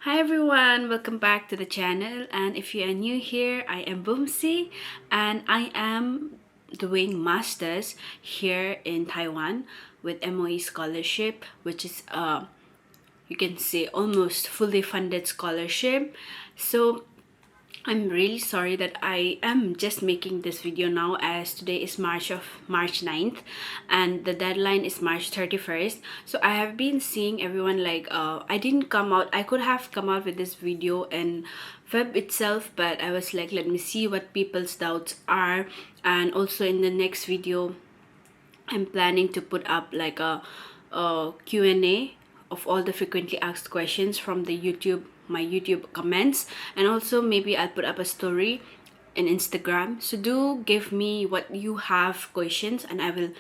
Hi everyone, welcome back to the channel, and if you are new here, I am Boomsi and I am doing masters here in Taiwan with MOE Scholarship, which is you can say almost fully funded scholarship. So I'm really sorry that I am just making this video now, as today is March 9th and the deadline is March 31st. So I have been seeing everyone like I could have come out with this video in Feb itself, but I was like, let me see what people's doubts are, and also in the next video I'm planning to put up like a Q&A of all the frequently asked questions from the my YouTube comments, and also maybe I'll put up a story in Instagram. So do give me what you have questions and I will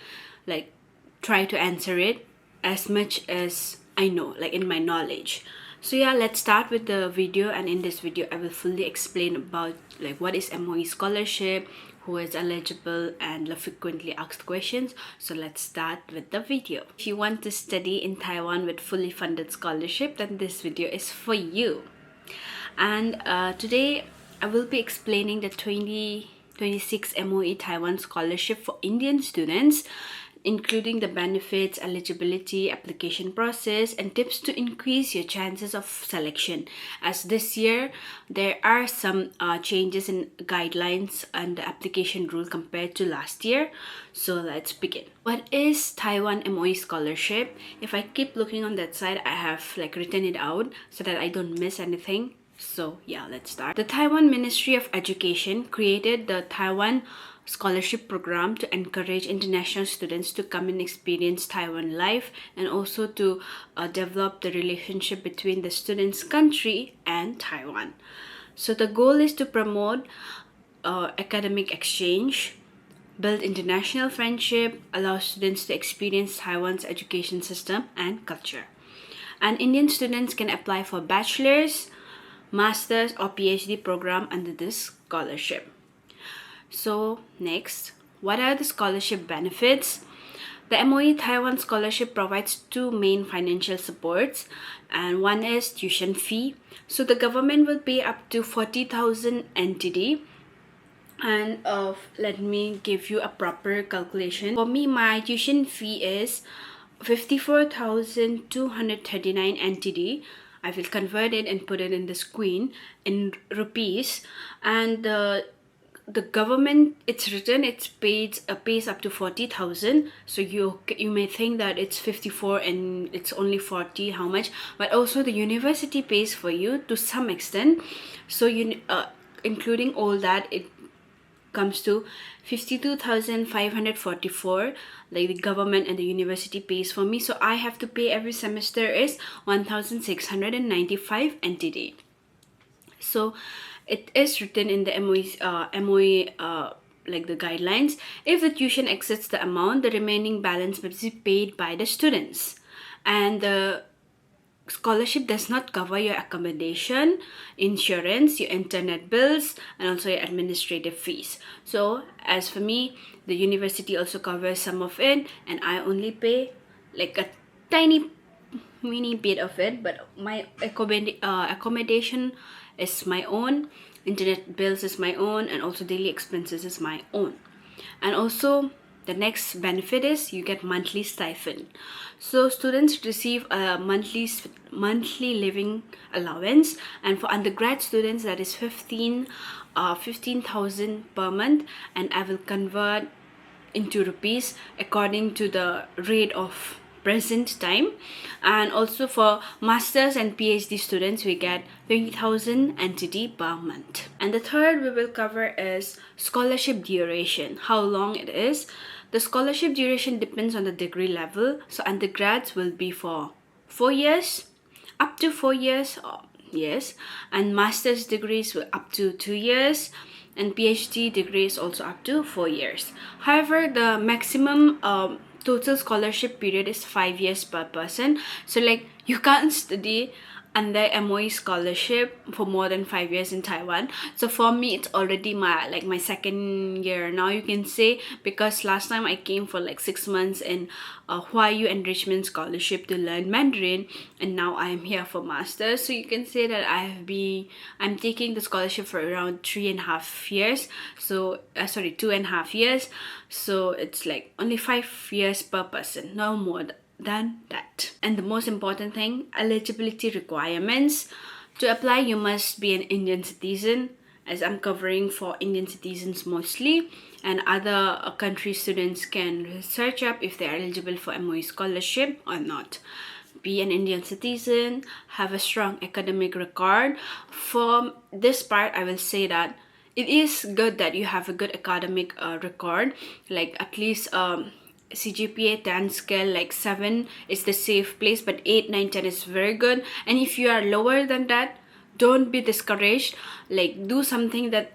like try to answer it as much as I know, like in my knowledge. So yeah, let's start with the video, and in this video I will fully explain about like what is MOE scholarship, who is eligible, and the frequently asked questions. So let's start with the video. If you want to study in Taiwan with fully funded scholarship, then this video is for you. And today I will be explaining the 2026 MOE Taiwan Scholarship for Indian students, including the benefits, eligibility, application process, and tips to increase your chances of selection. As this year, there are some changes in guidelines and the application rule compared to last year. So let's begin. What is Taiwan MOE Scholarship? If I keep looking on that side, I have like written it out so that I don't miss anything. So yeah, let's start. The Taiwan Ministry of Education created the Taiwan Scholarship Program to encourage international students to come and experience Taiwan life, and also to develop the relationship between the student's country and Taiwan. So the goal is to promote academic exchange, build international friendship, allow students to experience Taiwan's education system and culture. And Indian students can apply for bachelor's, master's, or PhD program under this scholarship. So next, what are the scholarship benefits? The MOE Taiwan Scholarship provides two main financial supports, and one is tuition fee. So the government will pay up to 40,000 NTD, and let me give you a proper calculation. For me, my tuition fee is 54,239 NTD. I will convert it and put it in the screen in rupees, and the government, it's written it's pays up to 40,000. So you may think that it's 54 and it's only 40, how much? But also the university pays for you to some extent. So including all that, it comes to 52,544, like the government and the university pays for me. So I have to pay every semester is 1,695 NTD. So it is written in the MOE like the guidelines. If the tuition exceeds the amount, the remaining balance must be paid by the students. And the scholarship does not cover your accommodation, insurance, your internet bills, and also your administrative fees. So as for me, the university also covers some of it, and I only pay like a tiny mini bit of it. But my accommodation is my own, internet bills is my own, and also daily expenses is my own. And also the next benefit is you get monthly stipend. So students receive a monthly living allowance, and for undergrad students that is 15,000 per month, and I will convert into rupees according to the rate of present time. And also for masters and PhD students, we get 20,000 NTD per month. And the third we will cover is scholarship duration, how long it is. The scholarship duration depends on the degree level. So undergrads will be for 4 years, up to 4 years, yes, and master's degrees will up to 2 years, and PhD degrees also up to 4 years. However, the maximum total scholarship period is 5 years per person. So like you can't study under MOE scholarship for more than 5 years in Taiwan. So for me, it's already my second year now, you can say, because last time I came for like 6 months in a Huayu enrichment scholarship to learn Mandarin, and now I am here for masters. So you can say that I'm taking the scholarship for around 3.5 years. So 2.5 years. So it's like only 5 years per person, no more than that. And the most important thing, eligibility requirements. To apply, you must be an Indian citizen, as I'm covering for Indian citizens mostly, and other country students can search up if they're eligible for MOE scholarship or not. Be an Indian citizen, have a strong academic record. For this part, I will say that it is good that you have a good academic record, like at least CGPA 10 scale, like 7 is the safe place, but 8, 9, 10 is very good. And if you are lower than that, don't be discouraged. Like do some things that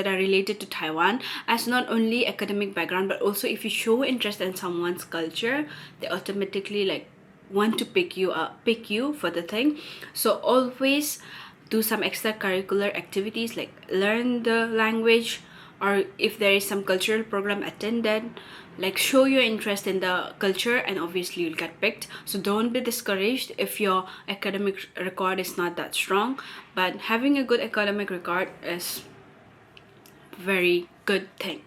are related to Taiwan, as not only academic background, but also if you show interest in someone's culture, they automatically like want to pick you for the thing. So always do some extracurricular activities, like learn the language, or if there is some cultural program attended, like show your interest in the culture, and obviously you'll get picked. So don't be discouraged if your academic record is not that strong, but having a good academic record is very good thing.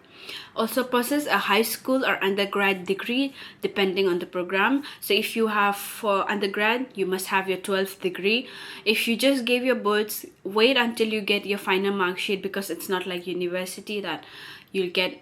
Also possess a high school or undergrad degree depending on the program. So if you have for undergrad, you must have your 12th degree. If you just gave your boards, wait until you get your final mark sheet, because it's not like university that you'll get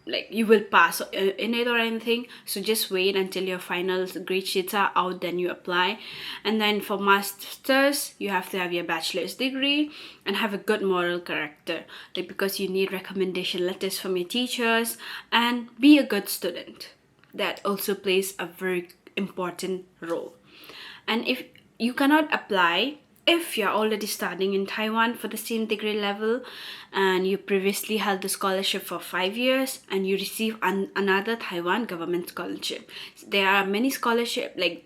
like you will pass in it or anything. So just wait until your final grade sheets are out, then you apply. And then for masters, you have to have your bachelor's degree and have a good moral character, like because you need recommendation letters from your teachers, and be a good student. That also plays a very important role. And if you cannot apply if you're already studying in Taiwan for the same degree level, and you previously held the scholarship for 5 years and you receive another Taiwan government scholarship. There are many scholarships like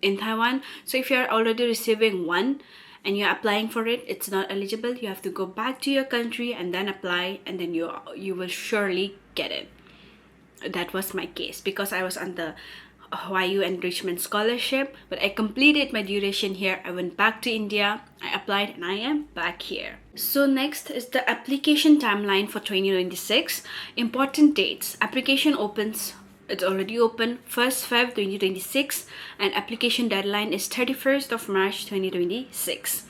in Taiwan. So if you're already receiving one and you're applying for it, it's not eligible. You have to go back to your country and then apply, and then you will surely get it. That was my case, because I was on the Huayu enrichment scholarship, but I completed my duration here. I went back to India, I applied, and I am back here. So next is the application timeline for 2026. Important dates. Application opens, it's already open, 1st Feb 2026, and application deadline is 31st of March 2026.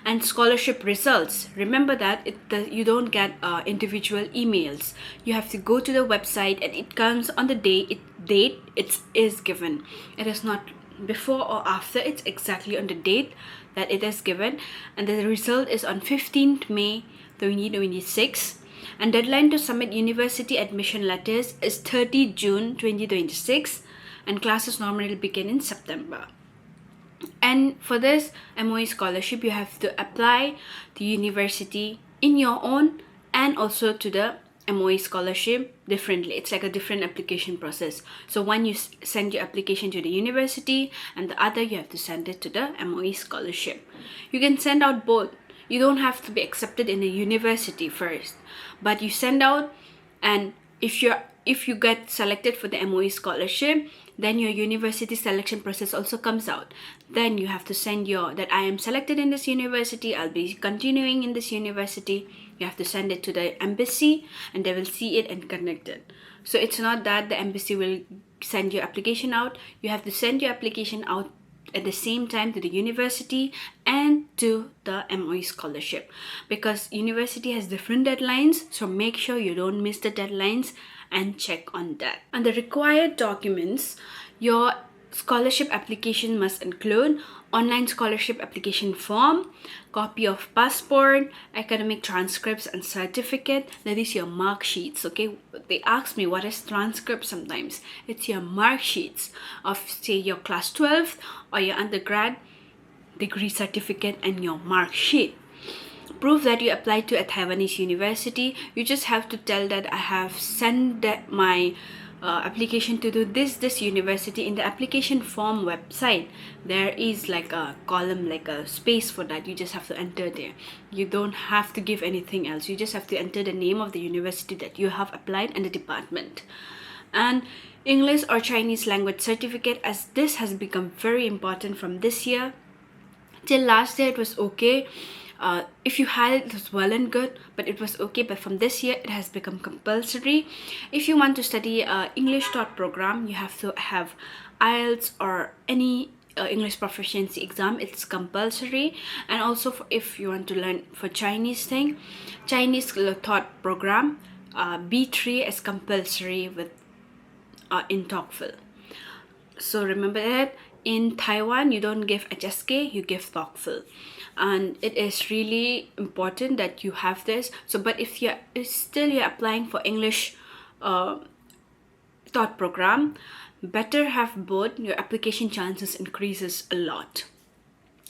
And scholarship results, remember that you don't get individual emails. You have to go to the website, and it comes on the date it is given. It is not before or after, it's exactly on the date that it is given. And the result is on 15th May 2026. And deadline to submit university admission letters is 30 June 2026, and classes normally begin in September. And for this MOE scholarship, you have to apply to university in your own, and also to the MOE scholarship differently. It's like a different application process. So one, you send your application to the university, and the other you have to send it to the MOE scholarship. You can send out both. You don't have to be accepted in a university first, but you send out, and if you get selected for the MOE scholarship, then your university selection process also comes out. Then you have to send that I am selected in this university, I'll be continuing in this university. You have to send it to the embassy, and they will see it and connect it. So it's not that the embassy will send your application out. You have to send your application out at the same time to the university and to the MOE scholarship, because university has different deadlines. So make sure you don't miss the deadlines and check on that. And the required documents, your scholarship application must include online scholarship application form, copy of passport, academic transcripts and certificate. That is your mark sheets. Okay, they ask me what is transcript sometimes. It's your mark sheets of, say, your class 12 or your undergrad degree certificate and your mark sheet. Proof that you applied to a Taiwanese university. You just have to tell that I have sent my application to do this university. In the application form website, there is like a column, like a space for that. You just have to enter there. You don't have to give anything else. You just have to enter the name of the university that you have applied and the department. And English or Chinese language certificate, as this has become very important from this year. Till last year it was okay. If you had it, it was well and good, but it was okay. But from this year it has become compulsory. If you want to study English taught program, you have to have IELTS or any English proficiency exam. It's compulsory. And also if you want to learn for Chinese thing, Chinese taught program, B3 is compulsory with in TOCFL. So remember that in Taiwan you don't give HSK, you give TOCFL, and it is really important that you have this. So but if you're applying for English taught program, better have both. Your application chances increases a lot.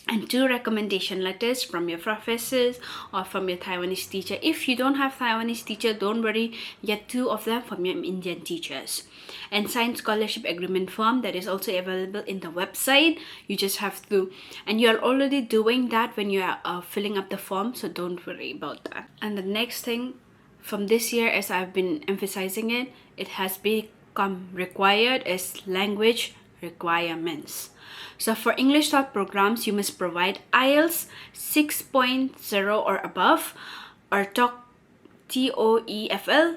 And 2 recommendation letters from your professors or from your Taiwanese teacher. If you don't have Taiwanese teacher, don't worry, get 2 of them from your Indian teachers. And signed scholarship agreement form, that is also available in the website. You just have to, and you're already doing that when you are filling up the form, so don't worry about that. And the next thing from this year, as I've been emphasizing it, it has become required, is language requirements. So for English taught programs, you must provide IELTS 6.0 or above, or TOEFL,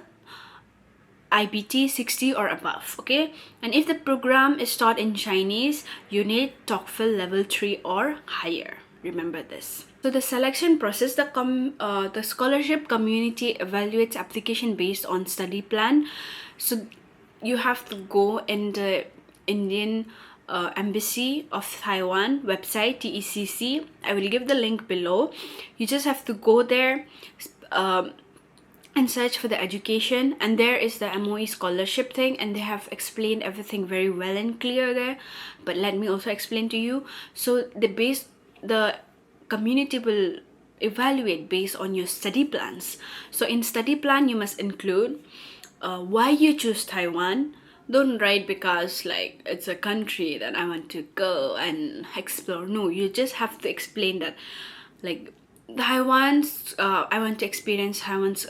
IBT 60 or above, okay? And if the program is taught in Chinese, you need TOCFL level 3 or higher. Remember this. So the selection process, the scholarship community evaluates application based on study plan. So you have to go in the Indian Embassy of Taiwan website, TECC. I will give the link below. You just have to go there and search for the education, and there is the MOE scholarship thing, and they have explained everything very well and clear there. But let me also explain to you. So the community will evaluate based on your study plans. So in study plan, you must include why you choose Taiwan. Don't write because like it's a country that I want to go and explore. No, you just have to explain that like Taiwan's I want to experience Taiwan's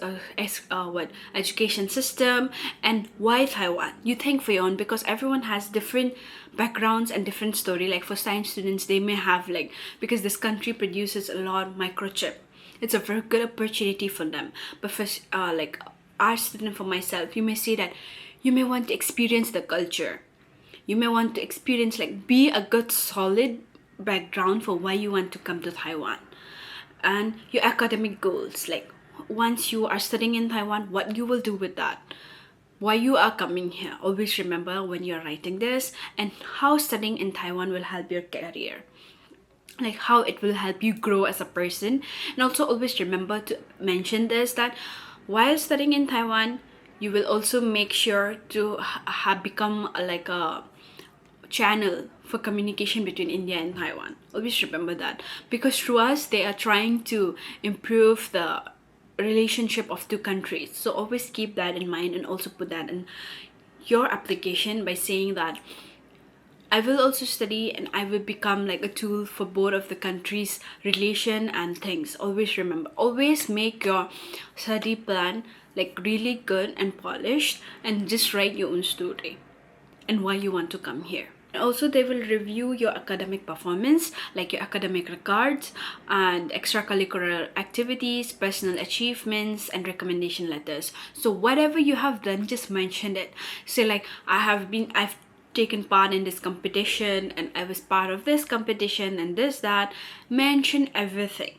education system, and why Taiwan. You think for your own, because everyone has different backgrounds and different story. Like for science students, they may have like, because this country produces a lot of microchip, it's a very good opportunity for them. But for like our student, for myself, you may say that you may want to experience the culture. You may want to experience, like, be a good solid background for why you want to come to Taiwan. And your academic goals, like once you are studying in Taiwan, what you will do with that, why you are coming here. Always remember when you're writing this, and how studying in Taiwan will help your career, like how it will help you grow as a person. And also always remember to mention this, that while studying in Taiwan, you will also make sure to have become like a channel for communication between India and Taiwan. Always remember that, because through us they are trying to improve the relationship of 2 countries. So always keep that in mind, and also put that in your application by saying that I will also study and I will become like a tool for both of the countries' relation and things. Always remember, always make your study plan like really good and polished, and just write your own story and why you want to come here. And also they will review your academic performance, like your academic records and extracurricular activities, personal achievements, and recommendation letters. So whatever you have done, just mention it. Say like, I've taken part in this competition, and I was part of this competition, and this, that. Mention everything.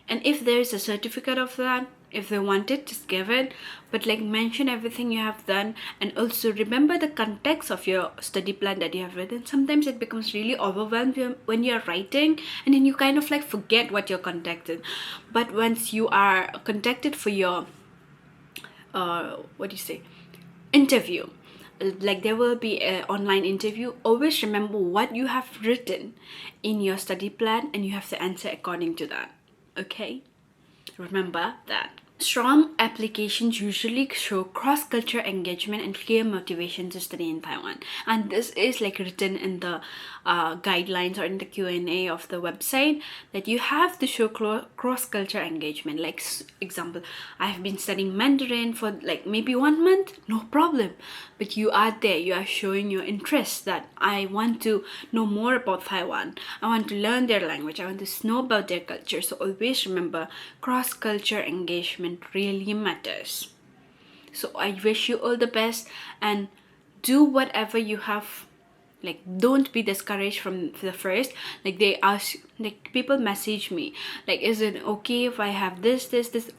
And if there's a certificate of that, if they want it, just give it. But like, mention everything you have done, and also remember the context of your study plan that you have written. Sometimes it becomes really overwhelmed when you're writing, and then you kind of like forget what you're contacted. But once you are contacted for your interview, like there will be an online interview, always remember what you have written in your study plan, and you have to answer according to that. Okay, remember that. Strong applications usually show cross-cultural engagement and clear motivation to study in Taiwan, and this is like written in the guidelines or in the Q&A of the website, that you have to show cross-cultural engagement. Like example, I have been studying Mandarin for like maybe 1 month, no problem, but you are there, you are showing your interest that I want to know more about Taiwan, I want to learn their language, I want to know about their culture. So always remember, cross-cultural engagement really matters. So I wish you all the best, and do whatever you have. Like, don't be discouraged from the first. Like, they ask, like, people message me like, is it okay if I have this,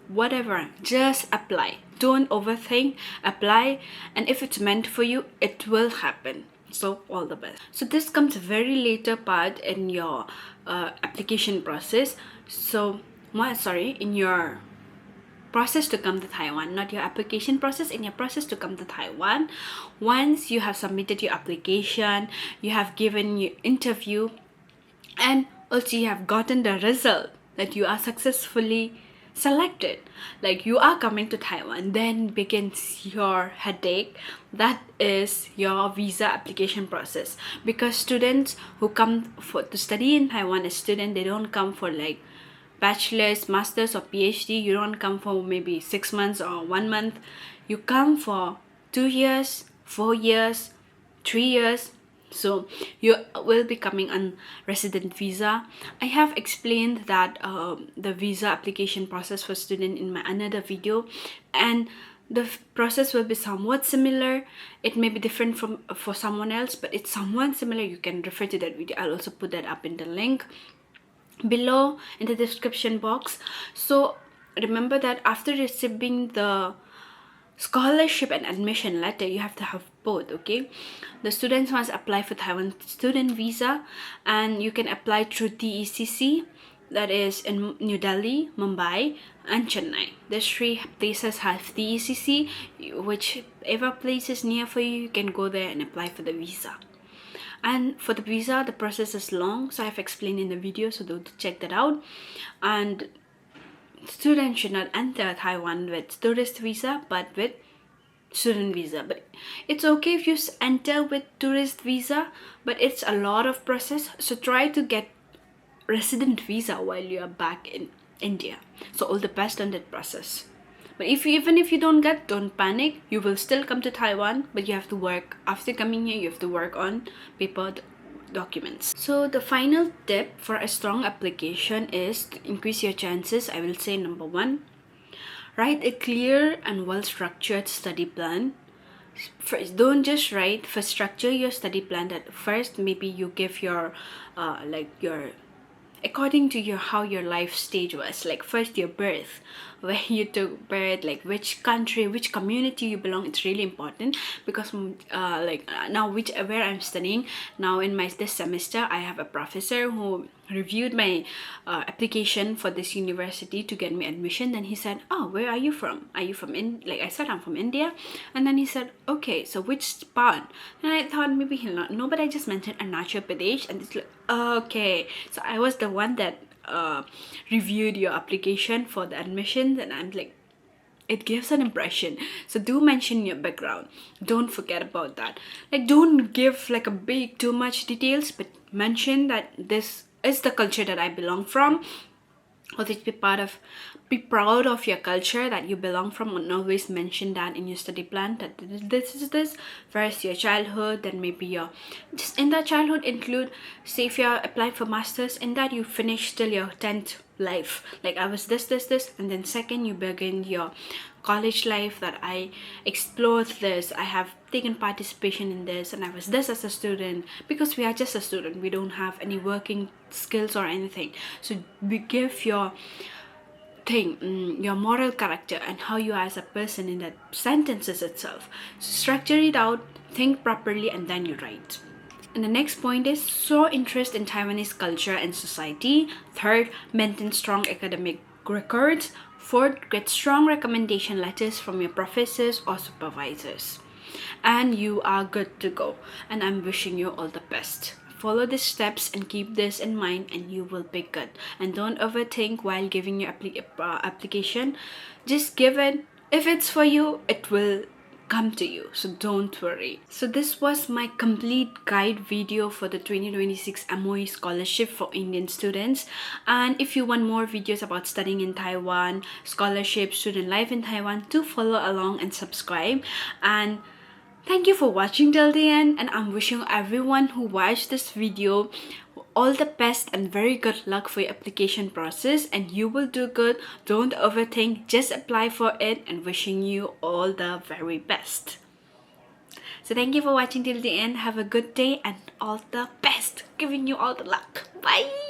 whatever, just apply. Don't overthink, apply, and if it's meant for you, it will happen. So all the best. So this comes a very later part in your application process. So in your process to come to Taiwan, not your application process, in your process to come to Taiwan. Once you have submitted your application, you have given your interview, and also you have gotten the result that you are successfully selected, like you are coming to Taiwan, then begins your headache. That is your visa application process, because students who come to study in Taiwan as student, they don't come for like bachelor's, master's, or PhD. You don't come for maybe 6 months or 1 month. You come for 2 years, 4 years, 3 years. So you will be coming on resident visa. I have explained that the visa application process for student in my another video, and the process will be somewhat similar. It may be different from for someone else, but it's somewhat similar. You can refer to that video. I'll also put that up in the link below in the description box. So remember that after receiving the scholarship and admission letter, you have to have both. Okay, the students must apply for Taiwan student visa, and you can apply through TECC, that is in New Delhi, Mumbai, and Chennai. These 3 places have TECC. Whichever place is near for you, you can go there and apply for the visa. And for the visa, the process is long, so I've explained in the video, so do check that out. And students should not enter Taiwan with tourist visa, but with student visa. But it's okay if you enter with tourist visa, but it's a lot of process, so try to get resident visa while you are back in India. So all the best on that process. But even if you don't get, don't panic. You will still come to Taiwan, but you have to work. After coming here, you have to work on paper documents. So the final tip for a strong application is to increase your chances. I will say number 1, write a clear and well-structured study plan. First, don't just write. First, structure your study plan. That first, maybe you give your according to how your life stage was. Like first, your birth, where you took birth, like which country, which community you belong. It's really important, because now where I'm studying now in this semester, I have a professor who reviewed my application for this university to get me admission. Then he said, oh, where are you from? Are you from like I said, I'm from India. And then he said, okay, so which part? And I thought maybe he'll not know, but I just mentioned Arunachal Pradesh, and it's like, okay, so I was the one that reviewed your application for the admission. And I'm like, it gives an impression. So do mention your background. Don't forget about that. Like, don't give like a big too much details, but mention that this is the culture that I belong from, or that be proud of your culture that you belong from, and always mention that in your study plan, that this is this. First, your childhood, then maybe your, just in that childhood include, say if you're applying for masters, in that you finish till your 10th life, like I was this, and then second, you begin your college life, that I explored this, I have taken participation in this, and I was this as a student, because we are just a student, we don't have any working skills or anything. So we give your your moral character and how you are as a person in that sentences itself. So structure it out, think properly, and then you write. And the next point is show interest in Taiwanese culture and society. Third, maintain strong academic records. Fourth, get strong recommendation letters from your professors or supervisors. And you are good to go. And I'm wishing you all the best follow the steps and keep this in mind, and you will be good. And don't overthink while giving your application. Just give it. If it's for you, it will come to you, so don't worry. So this was my complete guide video for the 2026 MOE scholarship for Indian students. And if you want more videos about studying in Taiwan, scholarship, student life in Taiwan, do follow along and subscribe. And thank you for watching till the end, and I'm wishing everyone who watched this video all the best and very good luck for your application process, and you will do good. Don't overthink, just apply for it, and wishing you all the very best. So thank you for watching till the end. Have a good day and all the best. Giving you all the luck. Bye.